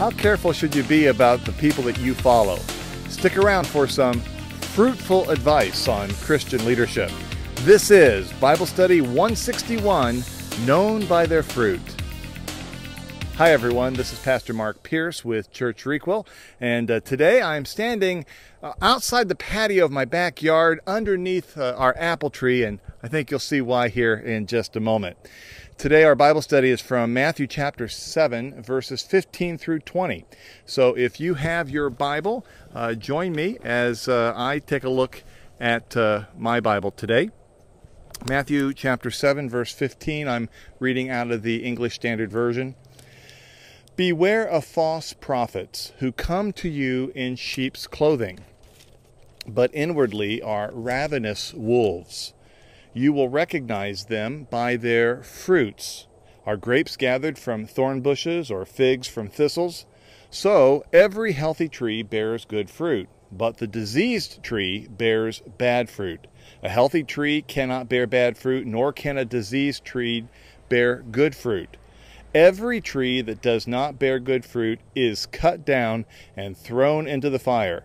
How careful should you be about the people that you follow? Stick around for some fruitful advice on Christian leadership. This is Bible Study 161, Known by Their Fruit. Hi everyone, this is Pastor Mark Pierce with Church Requel, and today I'm standing outside the patio of my backyard underneath our apple tree, and I think you'll see why here in just a moment. Today our Bible study is from Matthew chapter 7, verses 15 through 20. So if you have your Bible, join me as I take a look at my Bible today. Matthew chapter 7, verse 15, I'm reading out of the English Standard Version. Beware of false prophets who come to you in sheep's clothing, but inwardly are ravenous wolves. You will recognize them by their fruits. Are grapes gathered from thorn bushes or figs from thistles? So every healthy tree bears good fruit, but the diseased tree bears bad fruit. A healthy tree cannot bear bad fruit, nor can a diseased tree bear good fruit. Every tree that does not bear good fruit is cut down and thrown into the fire.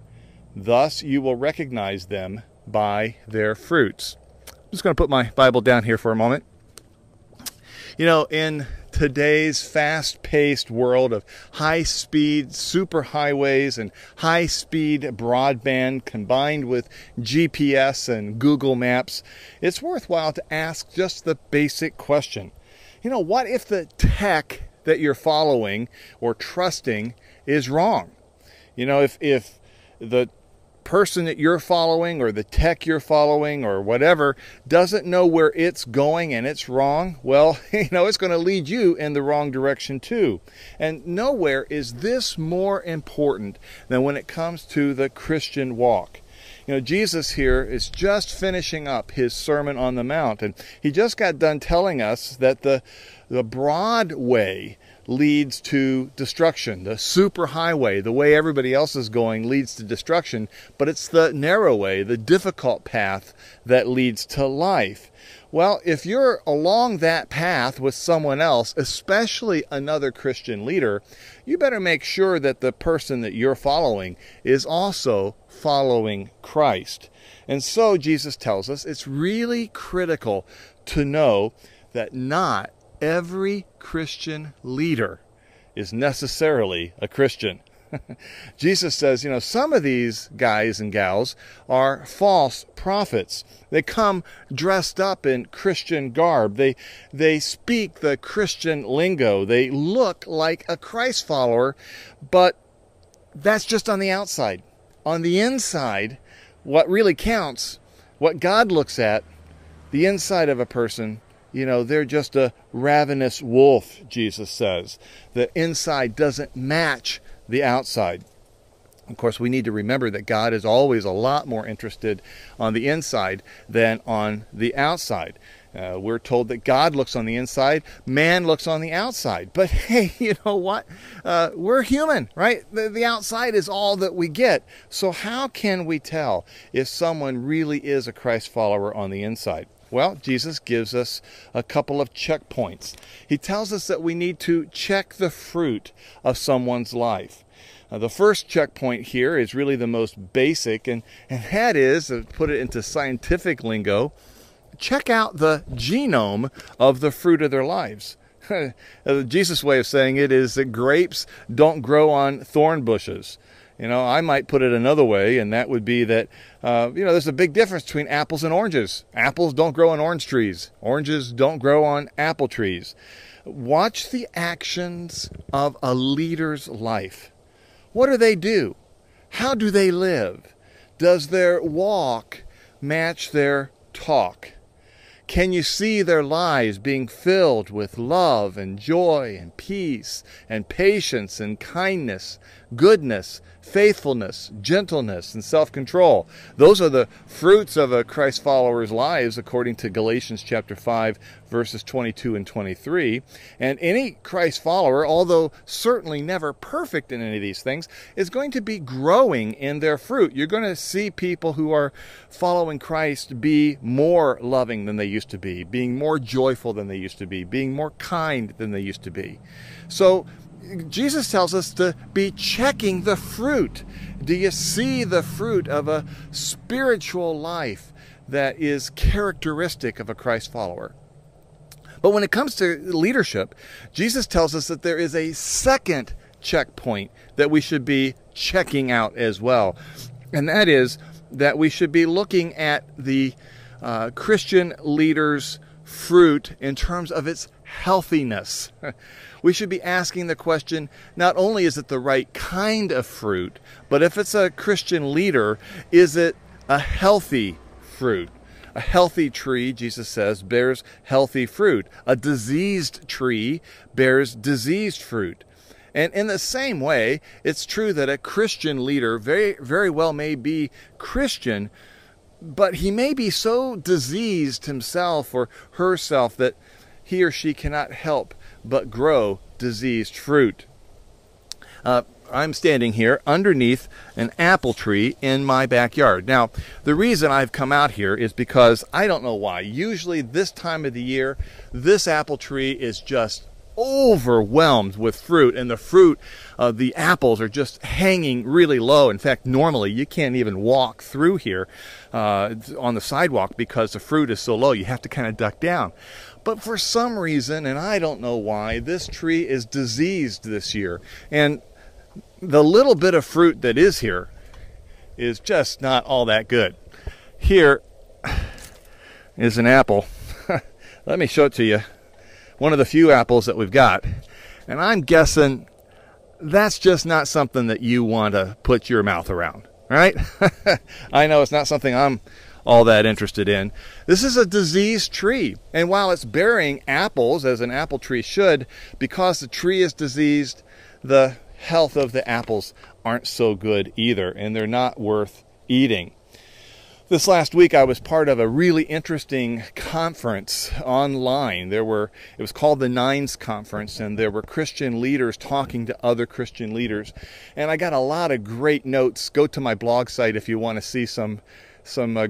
Thus you will recognize them by their fruits. I'm just going to put my Bible down here for a moment. You know, in today's fast-paced world of high-speed superhighways and high-speed broadband combined with GPS and Google Maps, it's worthwhile to ask just the basic question. You know, what if the tech that you're following or trusting is wrong? You know, if the person that you're following or the tech you're following or whatever doesn't know where it's going and it's wrong, well, you know, it's going to lead you in the wrong direction too. And nowhere is this more important than when it comes to the Christian walk. You know, Jesus here is just finishing up his Sermon on the Mount, and he just got done telling us that the broad way leads to destruction. The superhighway, the way everybody else is going, leads to destruction, but it's the narrow way, the difficult path that leads to life. Well, if you're along that path with someone else, especially another Christian leader, you better make sure that the person that you're following is also following Christ. And so Jesus tells us it's really critical to know that not every Christian leader is necessarily a Christian. Jesus says, you know, some of these guys and gals are false prophets. They come dressed up in Christian garb. They speak the Christian lingo. They look like a Christ follower, but that's just on the outside. On the inside, what really counts, what God looks at, the inside of a person, you know, they're just a ravenous wolf, Jesus says. The inside doesn't match the outside. Of course, we need to remember that God is always a lot more interested on the inside than on the outside. We're told that God looks on the inside, man looks on the outside. But hey, you know what? We're human, right? The outside is all that we get. So how can we tell if someone really is a Christ follower on the inside? Well, Jesus gives us a couple of checkpoints. He tells us that we need to check the fruit of someone's life. The first checkpoint here is really the most basic, and that is, to put it into scientific lingo, check out the genome of the fruit of their lives. Jesus' way of saying it is that grapes don't grow on thorn bushes. You know, I might put it another way, and that would be that, there's a big difference between apples and oranges. Apples don't grow on orange trees. Oranges don't grow on apple trees. Watch the actions of a leader's life. What do they do? How do they live? Does their walk match their talk? Can you see their lives being filled with love and joy and peace and patience and kindness, goodness, faithfulness, gentleness, and self-control? Those are the fruits of a Christ follower's lives, according to Galatians chapter 5, verses 22 and 23. And any Christ follower, although certainly never perfect in any of these things, is going to be growing in their fruit. You're going to see people who are following Christ be more loving than they used to be, being more joyful than they used to be, being more kind than they used to be. So Jesus tells us to be checking the fruit. Do you see the fruit of a spiritual life that is characteristic of a Christ follower? But when it comes to leadership, Jesus tells us that there is a second checkpoint that we should be checking out as well. And that is that we should be looking at the Christian leader's fruit in terms of its healthiness. We should be asking the question, not only is it the right kind of fruit, but if it's a Christian leader, is it a healthy fruit? A healthy tree, Jesus says, bears healthy fruit. A diseased tree bears diseased fruit. And in the same way, it's true that a Christian leader very, very well may be Christian, but he may be so diseased himself or herself that he or she cannot help but grow diseased fruit. I'm standing here underneath an apple tree in my backyard. Now, the reason I've come out here is because I don't know why. Usually this time of the year, this apple tree is just overwhelmed with fruit, and the fruit of the apples are just hanging really low. In fact, normally you can't even walk through here on the sidewalk because the fruit is so low. You have to kind of duck down. But for some reason, and I don't know why, this tree is diseased this year. And the little bit of fruit that is here is just not all that good. Here is an apple. Let me show it to you. One of the few apples that we've got. And I'm guessing that's just not something that you want to put your mouth around, right? I know it's not something I'm all that interested in. This is a diseased tree. And while it's bearing apples, as an apple tree should, because the tree is diseased, the health of the apples aren't so good either, and they're not worth eating. This last week I was part of a really interesting conference online. It was called the Nines Conference, and there were Christian leaders talking to other Christian leaders. And I got a lot of great notes. Go to my blog site if you want to see some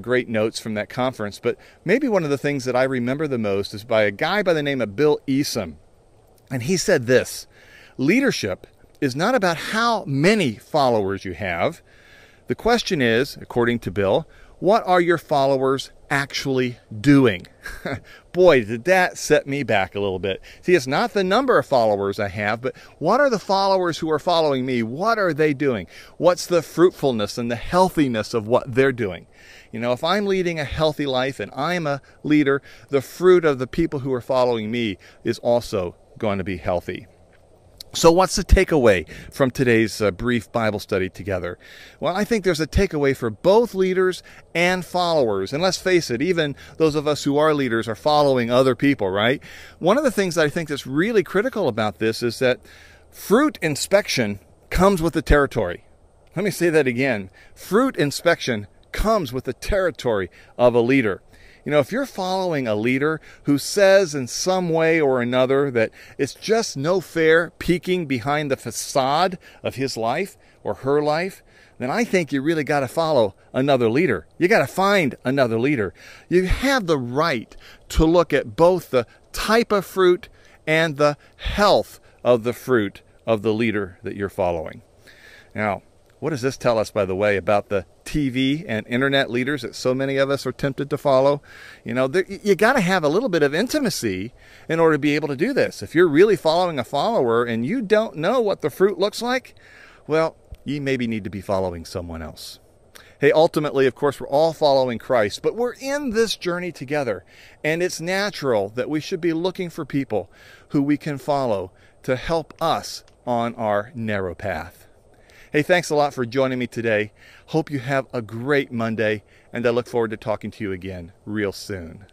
great notes from that conference. But maybe one of the things that I remember the most is by a guy by the name of Bill Eason. And he said this: leadership is not about how many followers you have. The question is, according to Bill, what are your followers actually doing? Boy, did that set me back a little bit. See, it's not the number of followers I have, but what are the followers who are following me? What are they doing? What's the fruitfulness and the healthiness of what they're doing? You know, if I'm leading a healthy life and I'm a leader, the fruit of the people who are following me is also going to be healthy. So what's the takeaway from today's brief Bible study together? Well, I think there's a takeaway for both leaders and followers. And let's face it, even those of us who are leaders are following other people, right? One of the things that I think that's really critical about this is that fruit inspection comes with the territory. Let me say that again. Fruit inspection comes with the territory of a leader. You know, if you're following a leader who says in some way or another that it's just no fair peeking behind the facade of his life or her life, then I think you really got to follow another leader. You got to find another leader. You have the right to look at both the type of fruit and the health of the fruit of the leader that you're following. Now, what does this tell us, by the way, about the TV and internet leaders that so many of us are tempted to follow? You know, you got to have a little bit of intimacy in order to be able to do this. If you're really following a follower and you don't know what the fruit looks like, well, you maybe need to be following someone else. Hey, ultimately, of course, we're all following Christ, but we're in this journey together. And it's natural that we should be looking for people who we can follow to help us on our narrow path. Hey, thanks a lot for joining me today. Hope you have a great Monday, and I look forward to talking to you again real soon.